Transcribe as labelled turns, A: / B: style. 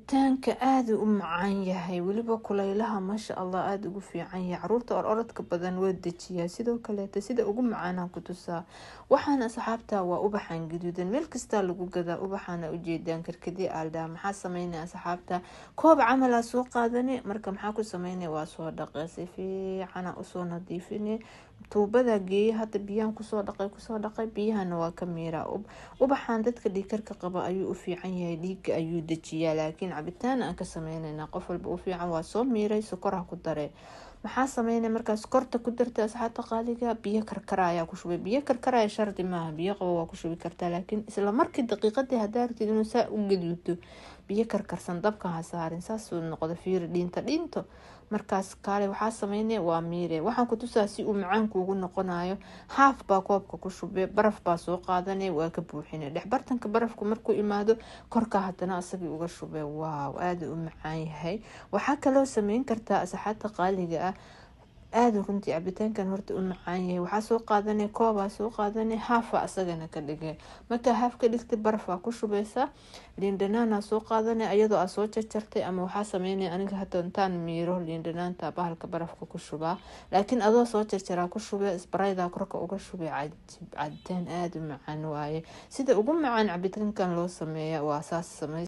A: cabitaanka aad u macaan yahay weliba kulaylaha masha Allah aad ugu fiican yahay caruurta orodka badan waa dejiyaa sidoo kale sida ugu macaan ku tusaa waxaan asxaabta waa ubaxan gaduudan meel kasta lagu gadaa ubaxana u jeedaan karkadii aalda maxaa sameynaa asxaabta koob camal soo qaadane marka maxaa ku sameynaa waa soo dhaqay si fiican u soo nadiifinay tuubada geey hada biyaan ku soo dhaqay biyahana waa ka miira ubaxan dadka dhiikarka qaba ayuu u fiican yahay dhiigga ayuu dejiyaa laakiin cabitaan aan ka sameynayna qof walba u fiican waa soo miiray sokor ku daray maxaa sameynaa markaas korta ku dartay asxaabta qaaliga biyo karkaraya ku shubay biyo karkaraya shardi maaha biyo qabo waa ku shubi kartaa laakiin isla markii daqiiqadii hadaartid inuu saa u gaduuto biyo karkarsan dabka ha saarin saas uu noqdo fiir dhiinto markaas kaale waxaa sameynaa waa miire waxaan ku tusaa si uu macaan kuugu noqonayo haaf baa koobka ku shubay baraf baa soo qaadanay waa ka buuxinay dhexbartanka barafku markuu imaado korka hadana asagii uga shubay waaw aad u macaan yahay waxaa kaloo sameyn kartaa asxaabta qaaliga ah aad runtii cabitaankan horta u macaan yahay waxaa soo qaadanay koob soo qaadanay haaf asagana ka dhigay marka haaf ka dhigtay baraf ku shubaysa liin dhanaan soo qaadanay iyadoo soo jarjartay ama waxaa sameynay aniga hadda intaan miiro liin dhanaanta bahalka barafka ku shubaa laakiin adoo soo jarjara ku shubay isbarayda korka uga shubay cabitaan aad u macaan waaye sida ugu macaan cabitaankan loo sameeyo waa saas sameey